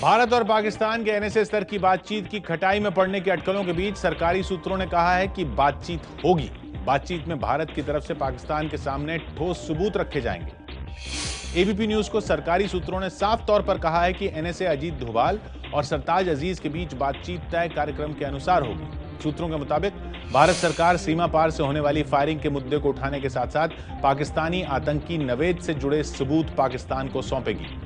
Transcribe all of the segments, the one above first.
भारत और पाकिस्तान के एनएसए स्तर की बातचीत की खटाई में पड़ने की अटकलों के बीच सरकारी सूत्रों ने कहा है कि बातचीत होगी। बातचीत में भारत की तरफ से पाकिस्तान के सामने ठोस सबूत रखे जाएंगे। एबीपी न्यूज को सरकारी सूत्रों ने साफ तौर पर कहा है कि एनएसए अजीत डोभाल और सरताज अजीज के बीच बातचीत तय कार्यक्रम के अनुसार होगी। सूत्रों के मुताबिक भारत सरकार सीमा पार से होने वाली फायरिंग के मुद्दे को उठाने के साथ साथ पाकिस्तानी आतंकी नवेद से जुड़े सबूत पाकिस्तान को सौंपेगी।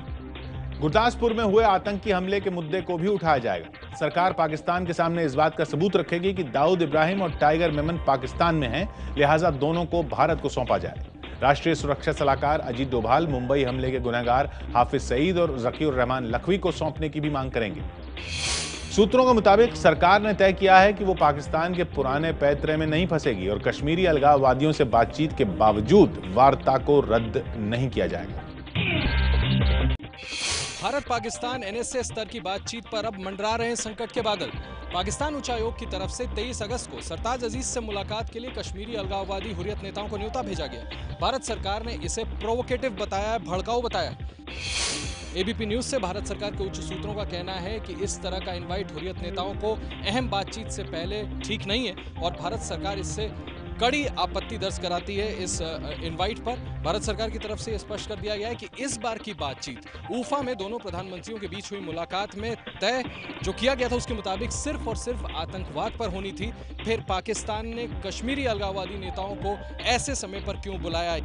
गुरदासपुर में हुए आतंकी हमले के मुद्दे को भी उठाया जाएगा। सरकार पाकिस्तान के सामने इस बात का सबूत रखेगी कि दाऊद इब्राहिम और टाइगर मेमन पाकिस्तान में हैं, लिहाजा दोनों को भारत को सौंपा जाए। राष्ट्रीय सुरक्षा सलाहकार अजीत डोभाल मुंबई हमले के गुनहगार हाफिज सईद और जकीउर रहमान लखवी को सौंपने की भी मांग करेंगे। सूत्रों के मुताबिक सरकार ने तय किया है कि वो पाकिस्तान के पुराने पैतरे में नहीं फंसेगी और कश्मीरी अलगाववादियों से बातचीत के बावजूद वार्ता को रद्द नहीं किया जाएगा। भारत पाकिस्तान एनएसए स्तर की बातचीत पर अब मंडरा रहे हैं संकट के बादल। पाकिस्तान उच्चायोग की तरफ से 23 अगस्त को सरताज अजीज से मुलाकात के लिए कश्मीरी अलगाववादी हुर्रियत नेताओं को न्योता भेजा गया। भारत सरकार ने इसे प्रोवोकेटिव बताया, भड़काऊ बताया। एबीपी न्यूज से भारत सरकार के उच्च सूत्रों का कहना है कि इस तरह का इनवाइट हुर्रियत नेताओं को अहम बातचीत से पहले ठीक नहीं है और भारत सरकार इससे कड़ी आपत्ति दर्ज कराती है। इस इनवाइट पर भारत सरकार की तरफ से स्पष्ट कर दिया गया है कि इस बार की बातचीत ऊफा में दोनों प्रधानमंत्रियों के बीच हुई मुलाकात में तय जो किया गया था उसके मुताबिक सिर्फ और सिर्फ आतंकवाद पर होनी थी। फिर पाकिस्तान ने कश्मीरी अलगाववादी नेताओं को ऐसे समय पर क्यों बुलाया?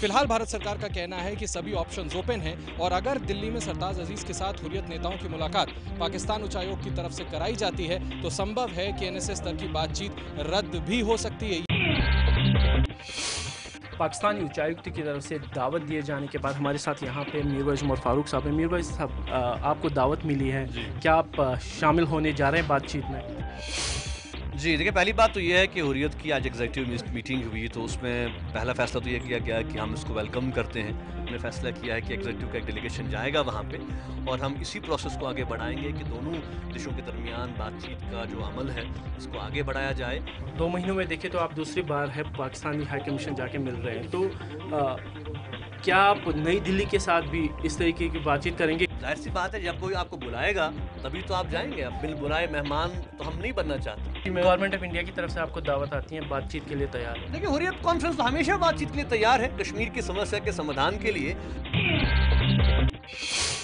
फिलहाल भारत सरकार का कहना है कि सभी ऑप्शंस ओपन हैं और अगर दिल्ली में सरताज अजीज के साथ हुर्रियत नेताओं की मुलाकात पाकिस्तान उच्चायोग की तरफ से कराई जाती है तो संभव है कि एनएसए स्तर की बातचीत रद्द भी हो सकती है। पाकिस्तानी उच्चायुक्त की तरफ से दावत दिए जाने के बाद हमारे साथ यहाँ पे मीर वैस उमर फारूक साहब हैं। मीर वैस साहब, आपको दावत मिली है, क्या आप शामिल होने जा रहे हैं बातचीत में? जी देखिए, पहली बात तो ये है कि हुर्रियत की आज एग्जीक्यूटिव मीटिंग हुई तो उसमें पहला फैसला तो ये किया गया कि हम इसको वेलकम करते हैं। हमने फैसला किया है कि एग्जीक्यूटिव का एक डेलीगेशन जाएगा वहाँ पे और हम इसी प्रोसेस को आगे बढ़ाएंगे कि दोनों देशों के दरमियान बातचीत का जो अमल है इसको आगे बढ़ाया जाए। 2 महीनों में देखें तो आप दूसरी बार है पाकिस्तानी हाई कमीशन जाके मिल रहे हैं, तो क्या आप नई दिल्ली के साथ भी इस तरीके की बातचीत करेंगे? जाहिर सी बात है, जब कोई आपको बुलाएगा तभी तो आप जाएंगे। अब बिल बुलाए मेहमान तो हम नहीं बनना चाहते। गवर्नमेंट ऑफ इंडिया की तरफ से आपको दावत आती है, बातचीत के लिए तैयार है? देखिए, हुर्रियत कॉन्फ्रेंस तो हमेशा बातचीत के लिए तैयार है, कश्मीर की समस्या के समाधान के लिए।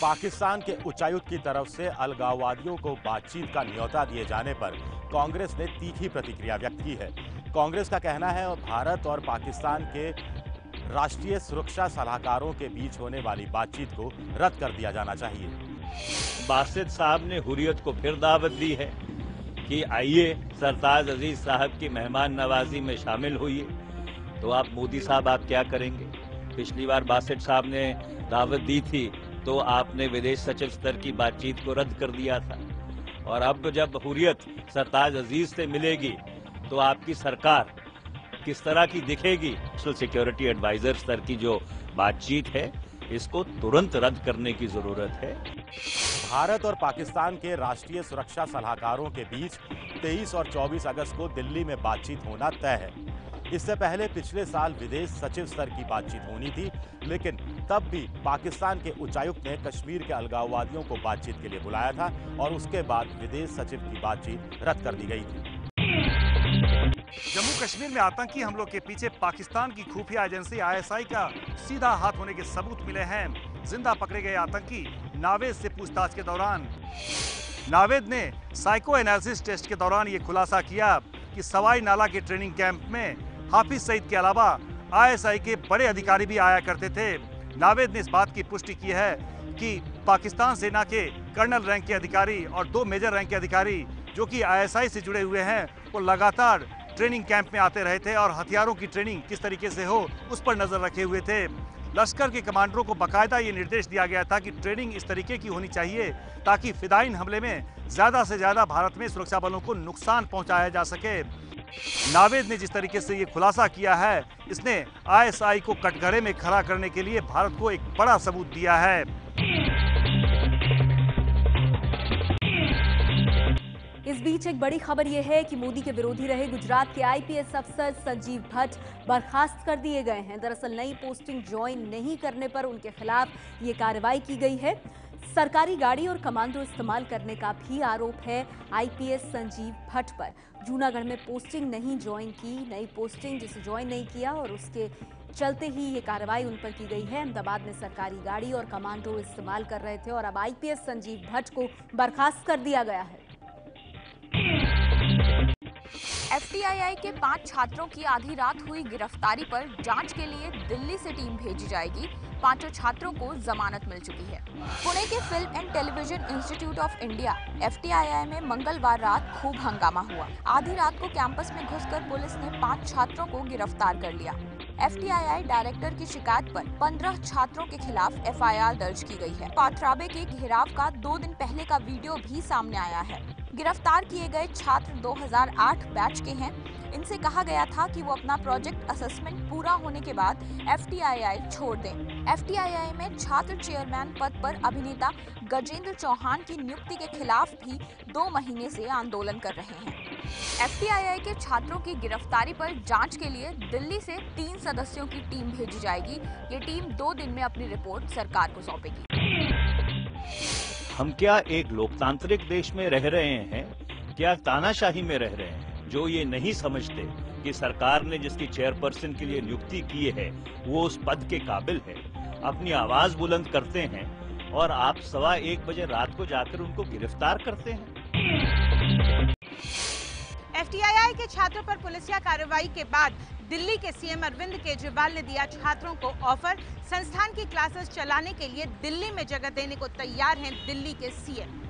पाकिस्तान के उच्चायुक्त की तरफ से अलगाववादियों को बातचीत का न्योता दिए जाने पर कांग्रेस ने तीखी प्रतिक्रिया व्यक्त की है। कांग्रेस का कहना है भारत और पाकिस्तान के राष्ट्रीय सुरक्षा सलाहकारों के बीच होने वाली बातचीत को रद्द कर दिया जाना चाहिए। बासित साहब ने हुर्रियत को फिर दावत दी है कि आइए सरताज अजीज साहब की मेहमान नवाजी में शामिल होइए। तो आप मोदी साहब, आप क्या करेंगे? पिछली बार बासित साहब ने दावत दी थी तो आपने विदेश सचिव स्तर की बातचीत को रद्द कर दिया था और अब जब हुर्रियत सरताज अजीज से मिलेगी तो आपकी सरकार किस तरह की दिखेगी? नेशनल सिक्योरिटी एडवाइजर स्तर की जो बातचीत है इसको तुरंत रद्द करने की जरूरत है। भारत और पाकिस्तान के राष्ट्रीय सुरक्षा सलाहकारों के बीच 23 और 24 अगस्त को दिल्ली में बातचीत होना तय है। इससे पहले पिछले साल विदेश सचिव स्तर की बातचीत होनी थी, लेकिन तब भी पाकिस्तान के उच्चायुक्त ने कश्मीर के अलगाववादियों को बातचीत के लिए बुलाया था और उसके बाद विदेश सचिव की बातचीत रद्द कर दी गई थी। जम्मू कश्मीर में आतंकी हमलों के पीछे पाकिस्तान की खुफिया एजेंसी आईएसआई का सीधा हाथ होने के सबूत मिले हैं। जिंदा पकड़े गए आतंकी नावेद से पूछताछ के दौरान नावेद ने साइको एनालिसिस टेस्ट के दौरान ये खुलासा किया कि सवाई नाला के ट्रेनिंग कैंप में हाफिज सईद के अलावा आईएसआई के बड़े अधिकारी भी आया करते थे। नावेद ने इस बात की पुष्टि की है कि पाकिस्तान सेना के कर्नल रैंक के अधिकारी और 2 मेजर रैंक के अधिकारी जो कि आईएसआई से जुड़े हुए हैं वो लगातार ट्रेनिंग कैंप में आते रहे थे और हथियारों की ट्रेनिंग किस तरीके से हो उस पर नजर रखे हुए थे। लश्कर के कमांडरों को बाकायदा ये निर्देश दिया गया था कि ट्रेनिंग इस तरीके की होनी चाहिए ताकि फिदाइन हमले में ज्यादा से ज्यादा भारत में सुरक्षा बलों को नुकसान पहुंचाया जा सके। नावेद ने जिस तरीके से ये खुलासा किया है, इसने आईएसआई को कटघरे में खड़ा करने के लिए भारत को एक बड़ा सबूत दिया है। इस बीच एक बड़ी खबर यह है कि मोदी के विरोधी रहे गुजरात के आईपीएस अफसर संजीव भट्ट बर्खास्त कर दिए गए हैं। दरअसल नई पोस्टिंग ज्वाइन नहीं करने पर उनके खिलाफ ये कार्रवाई की गई है। सरकारी गाड़ी और कमांडो इस्तेमाल करने का भी आरोप है आईपीएस संजीव भट्ट पर। जूनागढ़ में पोस्टिंग नहीं ज्वाइन की, नई पोस्टिंग जिसे ज्वाइन नहीं किया और उसके चलते ही ये कार्रवाई उन पर की गई है। अहमदाबाद में सरकारी गाड़ी और कमांडो इस्तेमाल कर रहे थे और अब आईपीएस संजीव भट्ट को बर्खास्त कर दिया गया है। एफटीआईआई के 5 छात्रों की आधी रात हुई गिरफ्तारी पर जांच के लिए दिल्ली से टीम भेजी जाएगी। 5 छात्रों को जमानत मिल चुकी है। पुणे के film and television institute of India FTII में मंगलवार रात खूब हंगामा हुआ। आधी रात को कैंपस में घुसकर पुलिस ने 5 छात्रों को गिरफ्तार कर लिया। एफटीआईआई डायरेक्टर की शिकायत पर 15 छात्रों के खिलाफ एफआईआर दर्ज की गई है। पाथराबे के घेराव का 2 दिन पहले का वीडियो भी सामने आया है। गिरफ्तार किए गए छात्र 2008 बैच के हैं। इनसे कहा गया था कि वो अपना प्रोजेक्ट असेसमेंट पूरा होने के बाद एफटीआईआई छोड़ दें। एफटीआईआई में छात्र चेयरमैन पद पर अभिनेता गजेंद्र चौहान की नियुक्ति के खिलाफ भी 2 महीने से आंदोलन कर रहे हैं। एफटीआईआई के छात्रों की गिरफ्तारी पर जांच के लिए दिल्ली से 3 सदस्यों की टीम भेजी जाएगी। ये टीम 2 दिन में अपनी रिपोर्ट सरकार को सौंपेगी। हम क्या एक लोकतांत्रिक देश में रह रहे हैं, क्या तानाशाही में रह रहे हैं? जो ये नहीं समझते कि सरकार ने जिसकी चेयरपर्सन के लिए नियुक्ति की है वो उस पद के काबिल है, अपनी आवाज बुलंद करते हैं और आप 1:15 बजे रात को जाकर उनको गिरफ्तार करते हैं। एफटीआईआई के छात्रों पर पुलिसिया कार्रवाई के बाद दिल्ली के सीएम अरविंद केजरीवाल ने दिया छात्रों को ऑफर। संस्थान की क्लासेस चलाने के लिए दिल्ली में जगह देने को तैयार हैं दिल्ली के सीएम।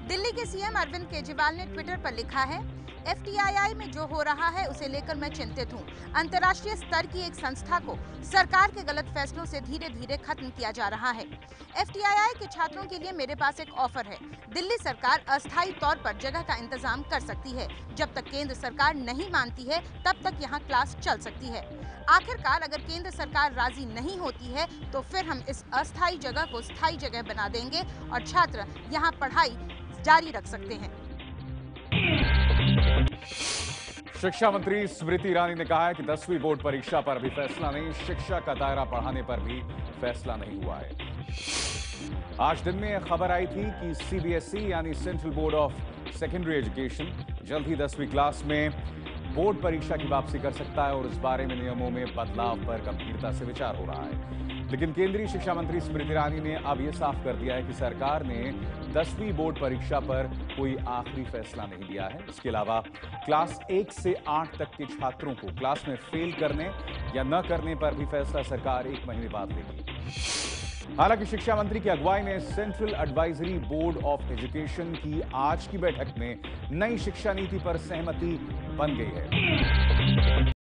दिल्ली के सीएम अरविंद केजरीवाल ने ट्विटर पर लिखा है, एफटीआईआई में जो हो रहा है उसे लेकर मैं चिंतित हूँ। अंतर्राष्ट्रीय स्तर की एक संस्था को सरकार के गलत फैसलों से धीरे धीरे खत्म किया जा रहा है। एफटीआईआई के छात्रों के लिए मेरे पास एक ऑफर है। दिल्ली सरकार अस्थायी तौर पर जगह का इंतजाम कर सकती है। जब तक केंद्र सरकार नहीं मानती है तब तक यहाँ क्लास चल सकती है। आखिरकार अगर केंद्र सरकार राजी नहीं होती है तो फिर हम इस अस्थायी जगह को स्थायी जगह बना देंगे और छात्र यहाँ पढ़ाई जारी रख सकते हैं। शिक्षा मंत्री स्मृति ईरानी ने कहा है कि 10वीं बोर्ड परीक्षा पर अभी फैसला नहीं, शिक्षा का दायरा बढ़ाने पर भी फैसला नहीं हुआ है। आज दिन में खबर आई थी कि सीबीएसई यानी central board of secondary education जल्द ही 10वीं क्लास में बोर्ड परीक्षा की वापसी कर सकता है और इस बारे में नियमों में बदलाव पर गंभीरता से विचार हो रहा है। लेकिन केंद्रीय शिक्षा मंत्री स्मृति ईरानी ने अब यह साफ कर दिया है कि सरकार ने 10वीं बोर्ड परीक्षा पर कोई आखिरी फैसला नहीं लिया है। इसके अलावा क्लास 1 से 8 तक के छात्रों को क्लास में फेल करने या न करने पर भी फैसला सरकार 1 महीने बाद लेगी। हालांकि शिक्षा मंत्री की अगुवाई में central advisory board of education की आज की बैठक में नई शिक्षा नीति पर सहमति बन गई है।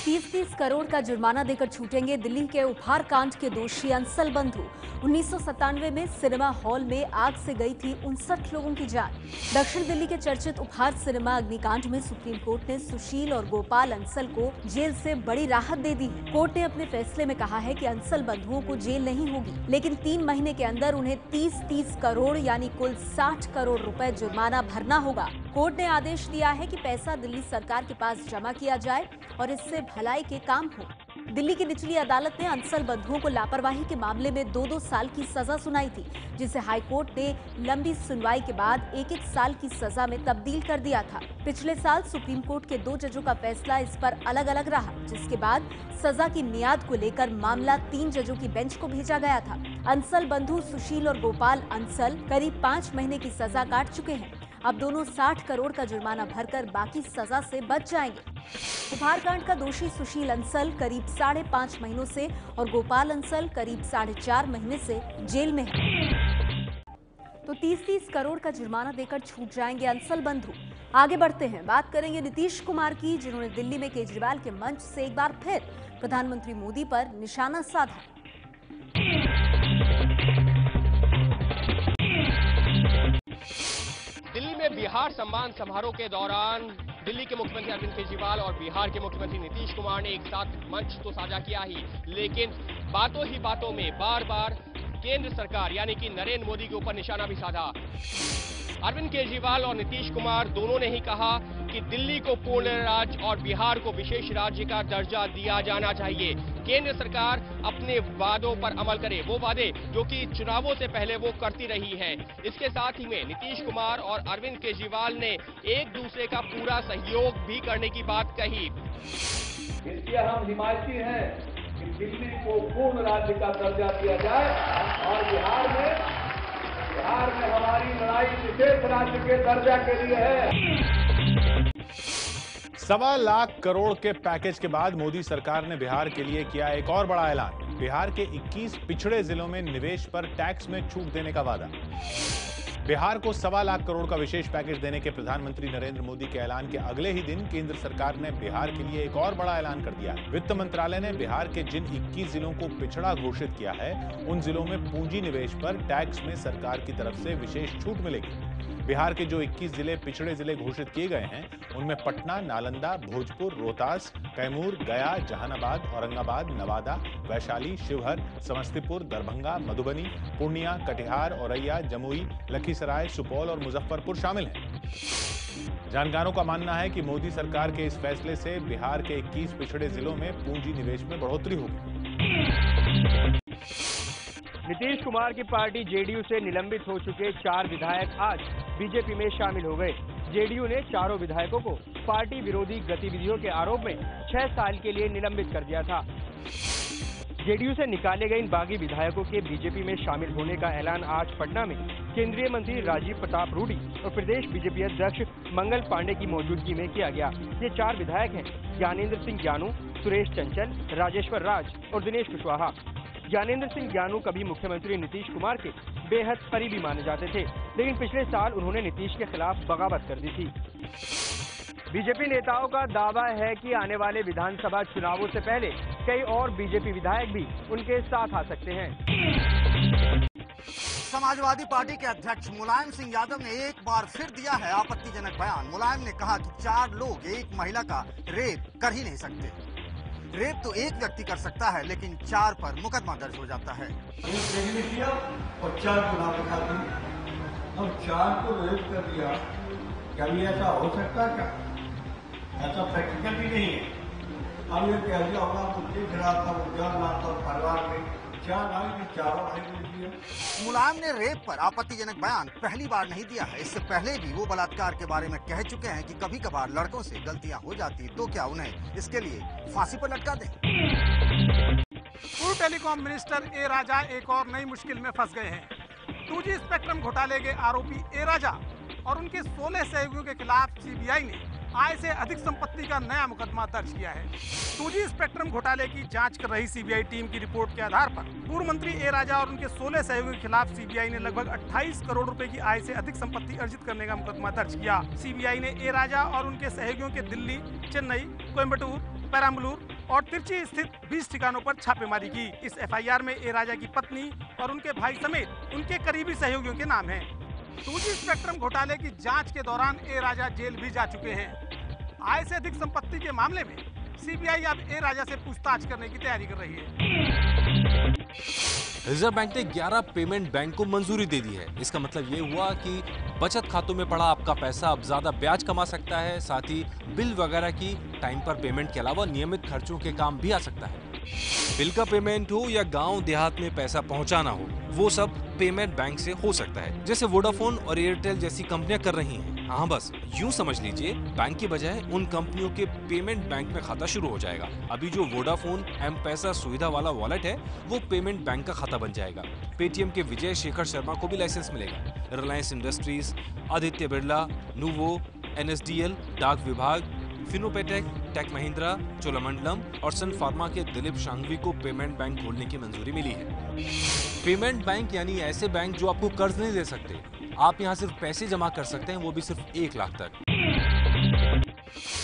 30 करोड़ का जुर्माना देकर छूटेंगे दिल्ली के उपहार कांड के दोषी अंसल बंधु। 1997 में सिनेमा हॉल में आग से गई थी 59 लोगों की जान। दक्षिण दिल्ली के चर्चित उपहार सिनेमा अग्निकांड में सुप्रीम कोर्ट ने सुशील और गोपाल अंसल को जेल से बड़ी राहत दे दी है। कोर्ट ने अपने फैसले में कहा है कि अंसल बंधुओं को जेल नहीं होगी, लेकिन 3 महीने के अंदर उन्हें 30 करोड़ यानी कुल 60 करोड़ रुपए जुर्माना भरना होगा। कोर्ट ने आदेश दिया है कि पैसा दिल्ली सरकार के पास जमा किया जाए और इससे भलाई के काम हो। दिल्ली की निचली अदालत ने अंसल बंधुओं को लापरवाही के मामले में 2-2 साल की सजा सुनाई थी, जिसे हाईकोर्ट ने लंबी सुनवाई के बाद 1-1 साल की सजा में तब्दील कर दिया था। पिछले साल सुप्रीम कोर्ट के 2 जजों का फैसला इस पर अलग अलग रहा, जिसके बाद सजा की मियाद को लेकर मामला 3 जजों की बेंच को भेजा गया था। अंसल बंधु सुशील और गोपाल अंसल करीब 5 महीने की सजा काट चुके हैं। अब दोनों 60 करोड़ का जुर्माना भरकर बाकी सजा से बच जाएंगे। उपहार कांड का दोषी सुशील अंसल करीब 5.5 महीनों से और गोपाल अंसल करीब 4.5 महीने से जेल में है। तो 30 करोड़ का जुर्माना देकर छूट जाएंगे अंसल बंधु। आगे बढ़ते हैं, बात करेंगे नीतीश कुमार की, जिन्होंने दिल्ली में केजरीवाल के मंच से एक बार फिर प्रधानमंत्री मोदी पर निशाना साधा। दिल्ली में बिहार सम्मान समारोह के दौरान दिल्ली के मुख्यमंत्री अरविंद केजरीवाल और बिहार के मुख्यमंत्री नीतीश कुमार ने एक साथ मंच तो साझा किया ही, लेकिन बातों ही बातों में बार बार केंद्र सरकार यानी कि नरेंद्र मोदी के ऊपर निशाना भी साधा। अरविंद केजरीवाल और नीतीश कुमार दोनों ने ही कहा कि दिल्ली को पूर्ण राज्य और बिहार को विशेष राज्य का दर्जा दिया जाना चाहिए। केंद्र सरकार अपने वादों पर अमल करे, वो वादे जो कि चुनावों से पहले वो करती रही है। इसके साथ ही में नीतीश कुमार और अरविंद केजरीवाल ने एक दूसरे का पूरा सहयोग भी करने की बात कही। इसलिए हम हिमायती हैं कि दिल्ली को पूर्ण राज्य का दर्जा दिया जाए और बिहार में हमारी लड़ाई विशेष राज्य के दर्जा के लिए है। 1.25 लाख करोड़ के पैकेज के बाद मोदी सरकार ने बिहार के लिए किया एक और बड़ा ऐलान। बिहार के 21 पिछड़े जिलों में निवेश पर टैक्स में छूट देने का वादा। बिहार को 1.25 लाख करोड़ का विशेष पैकेज देने के प्रधानमंत्री नरेंद्र मोदी के ऐलान के अगले ही दिन केंद्र सरकार ने बिहार के लिए एक और बड़ा ऐलान कर दिया है। वित्त मंत्रालय ने बिहार के जिन 21 जिलों को पिछड़ा घोषित किया है, उन जिलों में पूंजी निवेश पर टैक्स में सरकार की तरफ से विशेष छूट मिलेगी। बिहार के जो 21 जिले पिछड़े जिले घोषित किए गए हैं, उनमें पटना, नालंदा, भोजपुर, रोहतास, कैमूर, गया, जहानाबाद, औरंगाबाद, नवादा, वैशाली, शिवहर, समस्तीपुर, दरभंगा, मधुबनी, पूर्णिया, कटिहार, औरैया, जमुई, लखीसराय, सुपौल और मुजफ्फरपुर शामिल हैं। जानकारों का मानना है कि मोदी सरकार के इस फैसले से बिहार के 21 पिछड़े जिलों में पूंजी निवेश में बढ़ोतरी होगी। नीतीश कुमार की पार्टी जेडीयू से निलंबित हो चुके 4 विधायक आज बीजेपी में शामिल हो गए। जेडीयू ने चारों विधायकों को पार्टी विरोधी गतिविधियों के आरोप में 6 साल के लिए निलंबित कर दिया था। जेडीयू से निकाले गए इन बागी विधायकों के बीजेपी में शामिल होने का ऐलान आज पटना में केंद्रीय मंत्री राजीव प्रताप रूडी और प्रदेश बीजेपी अध्यक्ष मंगल पांडे की मौजूदगी में किया गया। ये 4 विधायक हैं ज्ञानेंद्र सिंह ज्ञानू, सुरेश चंचल, राजेश्वर राज और दिनेश कुशवाहा। ज्ञानेंद्र सिंह ज्ञानू कभी मुख्यमंत्री नीतीश कुमार के बेहद करीबी माने जाते थे, लेकिन पिछले साल उन्होंने नीतीश के खिलाफ बगावत कर दी थी। बीजेपी नेताओं का दावा है कि आने वाले विधानसभा चुनावों से पहले कई और बीजेपी विधायक भी उनके साथ आ सकते हैं। समाजवादी पार्टी के अध्यक्ष मुलायम सिंह यादव ने एक बार फिर दिया है आपत्तिजनक बयान। मुलायम ने कहा कि 4 लोग एक महिला का रेप कर ही नहीं सकते। रेप तो एक व्यक्ति कर सकता है, लेकिन 4 पर मुकदमा दर्ज हो जाता है। किया और 4 को ना बता दी, अब 4 को रेप कर दिया, क्या ये ऐसा हो सकता है? क्या ऐसा प्रैक्टिकल भी नहीं है। अब ये कह दिया होगा मुझे खिला था, परिवार में 4 भाई 4 भाई को दिया। मुलायम ने रेप पर आपत्तिजनक बयान पहली बार नहीं दिया है। इससे पहले भी वो बलात्कार के बारे में कह चुके हैं कि कभी कभार लड़कों से गलतियां हो जाती तो क्या उन्हें इसके लिए फांसी पर लटका दें। पूर्व टेलीकॉम मिनिस्टर ए राजा एक और नई मुश्किल में फंस गए हैं। 2G स्पेक्ट्रम घोटाले के आरोपी ए राजा और उनके 16 सहयोगियों के खिलाफ सीबीआई ने आय से अधिक संपत्ति का नया मुकदमा दर्ज किया है। 2G स्पेक्ट्रम घोटाले की जांच कर रही सीबीआई टीम की रिपोर्ट के आधार पर पूर्व मंत्री ए राजा और उनके 16 सहयोगियों के खिलाफ सीबीआई ने लगभग 28 करोड़ रुपए की आय से अधिक संपत्ति अर्जित करने का मुकदमा दर्ज किया। सीबीआई ने ए राजा और उनके सहयोगियों के दिल्ली, चेन्नई, कोयम्बटूर, पेराम्बलूर और तिरची स्थित 20 ठिकानों पर छापेमारी की। इस एफआईआर में ए राजा की पत्नी और उनके भाई समेत उनके करीबी सहयोगियों के नाम हैं। 2G स्पेक्ट्रम घोटाले की जांच के दौरान ए राजा जेल भी जा चुके हैं। आय से अधिक संपत्ति के मामले में सीबीआई अब ए राजा से पूछताछ करने की तैयारी कर रही है। रिजर्व बैंक ने 11 पेमेंट बैंक को मंजूरी दे दी है। इसका मतलब ये हुआ कि बचत खातों में पड़ा आपका पैसा अब ज्यादा ब्याज कमा सकता है, साथ ही बिल वगैरह की टाइम पर पेमेंट के अलावा नियमित खर्चों के काम भी आ सकता है। बिल का पेमेंट हो या गांव देहात में पैसा पहुंचाना हो, वो सब पेमेंट बैंक से हो सकता है, जैसे वोडाफोन और एयरटेल जैसी कंपनियां कर रही हैं। हाँ, बस यूं समझ लीजिए, बैंक की बजाय उन कंपनियों के पेमेंट बैंक में खाता शुरू हो जाएगा। अभी जो वोडाफोन एम-पैसा सुविधा वाला वॉलेट है, वो पेमेंट बैंक का खाता बन जाएगा। पेटीएम के विजय शेखर शर्मा को भी लाइसेंस मिलेगा। Reliance industries, Aditya Birla, nouveau, NSDL, डाक विभाग, फिनोपेटेक, टेक महिंद्रा, चोलामंडलम और सन फार्मा के दिलीप शांघवी को पेमेंट बैंक खोलने की मंजूरी मिली है। पेमेंट बैंक यानी ऐसे बैंक जो आपको कर्ज नहीं दे सकते, आप यहाँ सिर्फ पैसे जमा कर सकते हैं, वो भी सिर्फ 1 लाख तक।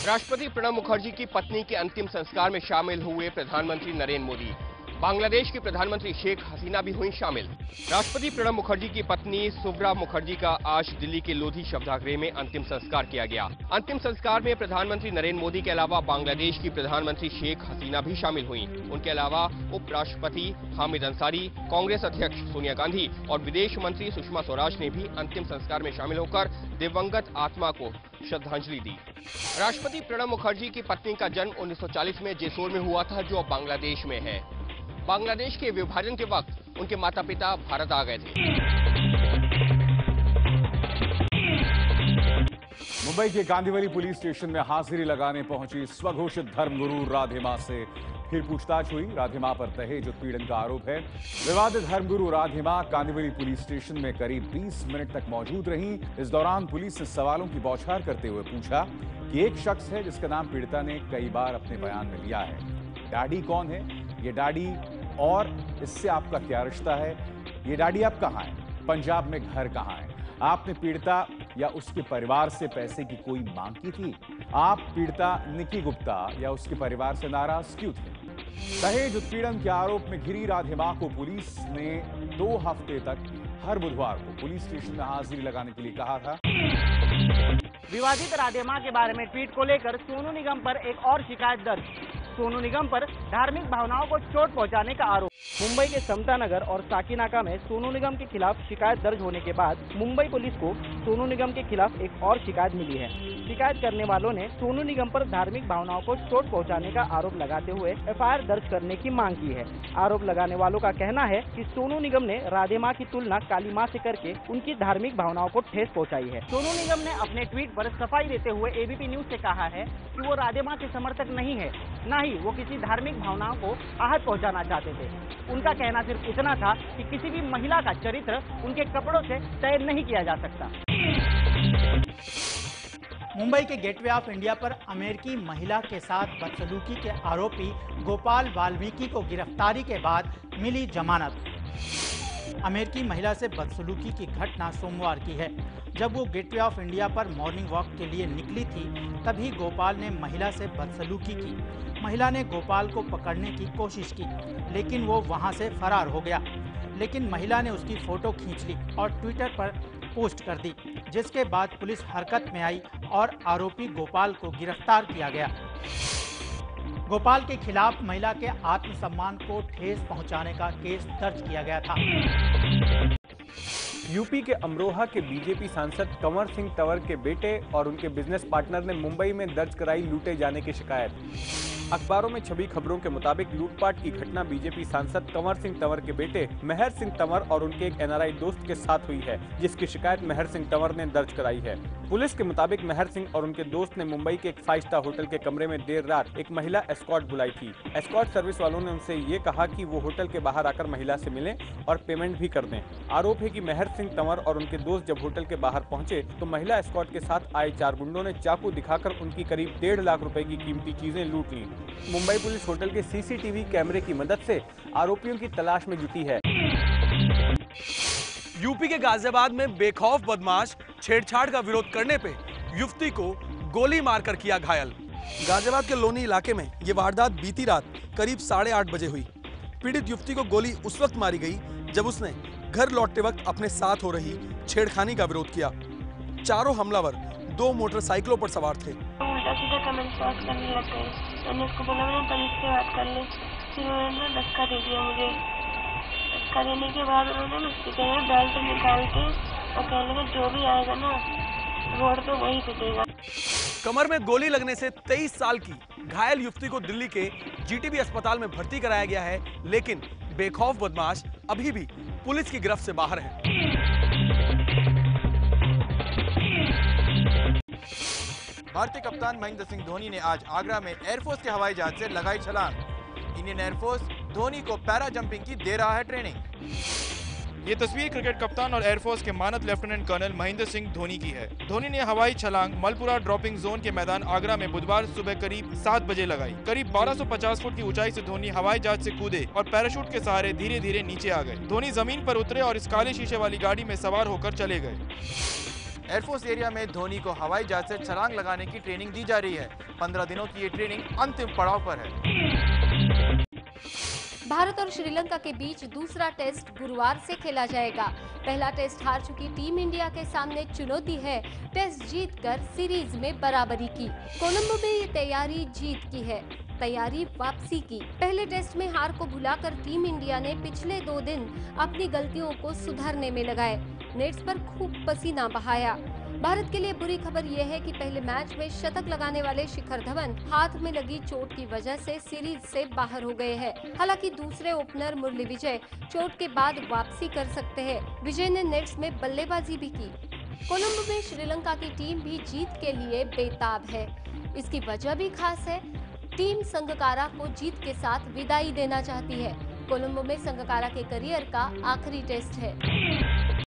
राष्ट्रपति प्रणब मुखर्जी की पत्नी के अंतिम संस्कार में शामिल हुए प्रधानमंत्री नरेंद्र मोदी। बांग्लादेश की प्रधानमंत्री शेख हसीना भी हुई शामिल। राष्ट्रपति प्रणब मुखर्जी की पत्नी सुब्रा मुखर्जी का आज दिल्ली के लोधी शवदाह में अंतिम संस्कार किया गया। अंतिम संस्कार में प्रधानमंत्री नरेंद्र मोदी के अलावा बांग्लादेश की प्रधानमंत्री शेख हसीना भी शामिल हुई। उनके अलावा उपराष्ट्रपति हामिद अंसारी, कांग्रेस अध्यक्ष सोनिया गांधी और विदेश मंत्री सुषमा स्वराज ने भी अंतिम संस्कार में शामिल होकर दिवंगत आत्मा को श्रद्धांजलि दी। राष्ट्रपति प्रणब मुखर्जी की पत्नी का जन्म 1940 में जेसोर में हुआ था, जो अब बांग्लादेश में है। बांग्लादेश के विभाजन के वक्त उनके माता पिता भारत आ गए थे। मुंबई के गांधीवली पुलिस स्टेशन में हाजिरी लगाने पहुंची स्वघोषित धर्मगुरु राधे मां से फिर पूछताछ हुई। राधे मां पर दहेज उत्पीड़न का आरोप है। विवादित धर्मगुरु राधे मां गांधीवली पुलिस स्टेशन में करीब 20 मिनट तक मौजूद रहीं। इस दौरान पुलिस ने सवालों की बौछार करते हुए पूछा कि एक शख्स है जिसका नाम पीड़िता ने कई बार अपने बयान में लिया है। डैडी कौन है? ये डैडी और इससे आपका क्या रिश्ता है? ये डैडी आप कहाँ हैं? पंजाब में घर कहाँ है? आपने पीड़िता या उसके परिवार से पैसे की कोई मांग की थी? आप पीड़िता निकी गुप्ता या उसके परिवार से नाराज क्यों थे? दहेज उत्पीड़न के आरोप में घिरी राधे मां को पुलिस ने 2 हफ्ते तक हर बुधवार को पुलिस स्टेशन में हाजिरी लगाने के लिए कहा था। विवादित राधे मां के बारे में ट्वीट को लेकर सोनू निगम पर एक और शिकायत दर्ज। सोनू निगम पर धार्मिक भावनाओं को चोट पहुंचाने का आरोप। मुंबई के समता नगर और साकीनाका में सोनू निगम के खिलाफ शिकायत दर्ज होने के बाद मुंबई पुलिस को सोनू निगम के खिलाफ एक और शिकायत मिली है। शिकायत करने वालों ने सोनू निगम पर धार्मिक भावनाओं को चोट पहुंचाने का आरोप लगाते हुए एफआईआर दर्ज करने की मांग की है। आरोप लगाने वालों का कहना है कि सोनू निगम ने राधे मां की तुलना काली मां से करके उनकी धार्मिक भावनाओं को ठेस पहुंचाई है। सोनू निगम ने अपने ट्वीट पर सफाई देते हुए एबीपी न्यूज से कहा है कि वो राधे मां के समर्थक नहीं है, न ही वो किसी धार्मिक भावनाओं को आहत पहुंचाना चाहते थे। उनका कहना सिर्फ इतना था कि किसी भी महिला का चरित्र उनके कपड़ों से तय नहीं किया जा सकता। मुंबई के गेटवे ऑफ इंडिया पर अमेरिकी महिला के साथ बदसलूकी के आरोपी गोपाल वाल्मीकि को गिरफ्तारी के बाद मिली जमानत। अमेरिकी महिला से बदसलूकी की घटना सोमवार की है। जब वो गेटवे ऑफ इंडिया पर मॉर्निंग वॉक के लिए निकली थी, तभी गोपाल ने महिला से बदसलूकी की। महिला ने गोपाल को पकड़ने की कोशिश की, लेकिन वो वहां से फरार हो गया। लेकिन महिला ने उसकी फोटो खींच ली और ट्विटर पर पोस्ट कर दी, जिसके बाद पुलिस हरकत में आई और आरोपी गोपाल को गिरफ्तार किया गया। गोपाल के खिलाफ महिला के आत्मसम्मान को ठेस पहुंचाने का केस दर्ज किया गया था। यूपी के अमरोहा के बीजेपी सांसद कंवर सिंह तंवर के बेटे और उनके बिजनेस पार्टनर ने मुंबई में दर्ज कराई लूटे जाने की शिकायत। अखबारों में छपी खबरों के मुताबिक लूटपाट की घटना बीजेपी सांसद कंवर सिंह तंवर के बेटे मेहर सिंह तंवर और उनके एक एनआरआई दोस्त के साथ हुई है, जिसकी शिकायत मेहर सिंह तंवर ने दर्ज कराई है। पुलिस के मुताबिक मेहर सिंह और उनके दोस्त ने मुंबई के एक 5 स्टार होटल के कमरे में देर रात एक महिला एस्कॉर्ट बुलाई थी। एस्कॉर्ट सर्विस वालों ने उनसे ये कहा कि वो होटल के बाहर आकर महिला से मिलें और पेमेंट भी कर दें। आरोप है कि मेहर सिंह तंवर और उनके दोस्त जब होटल के बाहर पहुंचे तो महिला एस्कॉर्ट के साथ आए 4 गुंडों ने चाकू दिखाकर उनकी करीब 1.5 लाख रुपए की कीमती चीजें लूट ली। मुंबई पुलिस होटल के सीसीटीवी कैमरे की मदद से आरोपियों की तलाश में जुटी है। यूपी के गाजियाबाद में बेखौफ बदमाश छेड़छाड़ का विरोध करने पे युवती को गोली मारकर किया घायल। गाजियाबाद के लोनी इलाके में ये वारदात बीती रात करीब 8:30 बजे हुई। पीड़ित युवती को गोली उस वक्त मारी गई जब उसने घर लौटते वक्त अपने साथ हो रही छेड़खानी का विरोध किया। चारों हमलावर 2 मोटरसाइकिलों पर सवार थे। सीधा कमेंट्स बात करने लग गए। मैंने उसको बोला मैंने तमीज से बात कर ले, फिर उन्होंने धक्का दे दिया मुझे। धक्का देने के बाद उन्होंने मुझसे कहा बेल्ट निकाल के और कहने लगा जो भी आएगा ना रोड पे वही पिटेगा। कमर में गोली लगने से 23 साल की घायल युवती को दिल्ली के जीटीबी अस्पताल में भर्ती कराया गया है, लेकिन बेखौफ बदमाश अभी भी पुलिस की गिरफ्त से बाहर है। भारतीय कप्तान महेंद्र सिंह धोनी ने आज आगरा में एयरफोर्स के हवाई जहाज से लगाई छलांग। इंडियन एयरफोर्स धोनी को पैरा जंपिंग की दे रहा है ट्रेनिंग। ये तस्वीर क्रिकेट कप्तान और एयरफोर्स के मानद लेफ्टिनेंट कर्नल महेंद्र सिंह धोनी की है। धोनी ने हवाई छलांग मलपुरा ड्रॉपिंग जोन के मैदान आगरा में बुधवार सुबह करीब 7 बजे लगाई। करीब 1250 फुट की ऊंचाई से धोनी हवाई जहाज से कूदे और पैराशूट के सहारे धीरे धीरे नीचे आ गए। धोनी जमीन पर उतरे और इस काले शीशे वाली गाड़ी में सवार होकर चले गए। एयरफोर्स एरिया में धोनी को हवाई जहाज से छलांग लगाने की ट्रेनिंग दी जा रही है। 15 दिनों की ये ट्रेनिंग अंतिम पड़ाव पर है। भारत और श्रीलंका के बीच दूसरा टेस्ट गुरुवार से खेला जाएगा। पहला टेस्ट हार चुकी टीम इंडिया के सामने चुनौती है टेस्ट जीतकर सीरीज में बराबरी की। कोलंबो में ये तैयारी जीत की है, तैयारी वापसी की। पहले टेस्ट में हार को भुलाकर टीम इंडिया ने पिछले 2 दिन अपनी गलतियों को सुधारने में लगाए, नेट्स पर खूब पसीना बहाया। भारत के लिए बुरी खबर यह है कि पहले मैच में शतक लगाने वाले शिखर धवन हाथ में लगी चोट की वजह से सीरीज से बाहर हो गए हैं। हालांकि दूसरे ओपनर मुरली विजय चोट के बाद वापसी कर सकते हैं। विजय ने नेट्स में बल्लेबाजी भी की। कोलंबो में श्रीलंका की टीम भी जीत के लिए बेताब है। इसकी वजह भी खास है। टीम संगकारा को जीत के साथ विदाई देना चाहती है। कोलंबो में संगकारा के करियर का आखिरी टेस्ट है।